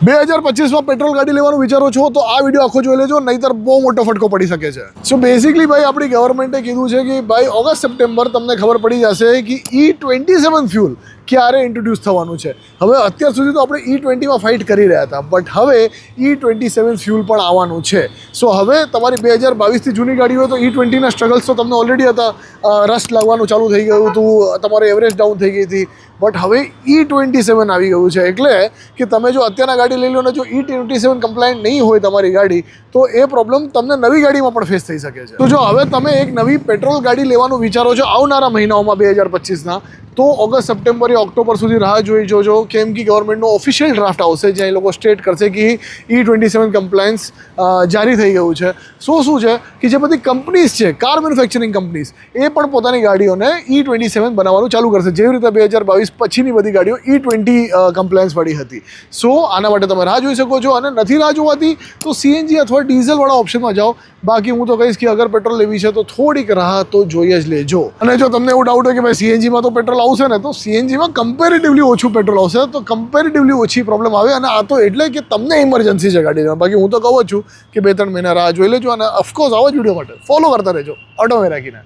2025માં petrol ગાડી લેવાનું વિચારો છો તો આ વિડીયો આખો જોઈ લેજો, નહીંતર બહુ મોટો ફટકો પડી શકે છે. સો બેસિકલી ભાઈ આપણી ગવર્મેન્ટે કીધું છે કે ભાઈ ઓગસ્ટ સપ્ટેમ્બર તમને ખબર પડી જશે કે E27 ફ્યુલ ક્યારે ઇન્ટ્રોડ્યુસ થવાનું છે. હવે અત્યાર સુધી તો આપણે E20માં ફાઇટ કરી રહ્યા હતા, બટ હવે E27 ફ્યુલ પણ આવવાનું છે. સો હવે તમારી 2022થી જૂની ગાડી હોય તો E20ના સ્ટ્રગલ્સ તો તમને ઓલરેડી હતા, રસ્ટ લાગવાનું ચાલુ થઈ ગયું હતું, તમારે એવરેજ ડાઉન થઈ ગઈ હતી, બટ હવે E27 આવી ગયું છે. એટલે કે તમે જો અત્યારના ગાડી લઈ લો ને જો E27 કમ્પ્લાયન્ટ નહીં હોય તમારી ગાડી, તો એ પ્રોબ્લેમ તમને નવી ગાડીમાં પણ ફેસ થઈ શકે છે. તો જો હવે તમે એક નવી પેટ્રોલ ગાડી લેવાનું વિચારો છો આવનારા મહિનાઓમાં 2025ના, તો ઓગસ્ટ સપ્ટેમ્બર યા ઓક્ટોબર સુધી રાહ જોઈ જોજો, કેમ કે ગવર્મેન્ટનો ઓફિશિયલ ડ્રાફ્ટ આવશે જ્યાં એ લોકો સ્ટેટ કરશે કે E27 કમ્પ્લાયન્સ જારી થઈ ગયું છે. શું છે કે જે બધી કંપનીઝ છે, કાર મેન્યુફેક્ચરિંગ કંપનીઝ, એ પણ પોતાની ગાડીઓને E27 બનાવવાનું ચાલુ કરશે, જેવી રીતે 2022 પછીની બધી ગાડીઓ E20 કમ્પ્લાયન્સવાળી હતી. સો આના માટે તમે રાહ જોઈ શકો છો, અને નથી રાહ જોવાતી તો CNG અથવા ડીઝલવાળા ઓપ્શનમાં જાઓ. બાકી હું તો કહીશ કે અગર પેટ્રોલ લેવી છે તો થોડીક રાહ તો જોઈએ જ લેજો. અને જો તમને એવું ડાઉટ હોય કે ભાઈ CNGમાં તો પેટ્રોલ આવશે ને, તો CNGમાં કમ્પેરેટિવલી ઓછું પેટ્રોલ આવશે, તો કમ્પેરેટિવલી ઓછી પ્રોબ્લેમ આવે. અને આ તો એટલે કે તમને ઇમરજન્સી છે ગાડીમાં. બાકી હું તો કહું છું કે 2-3 મહિના રાહ જોઈ લેજો, અને ઓફકોર્સ આવા જ વિડીયો માટે ફોલો કરતા રહેજો ઓટોમે રાખીને.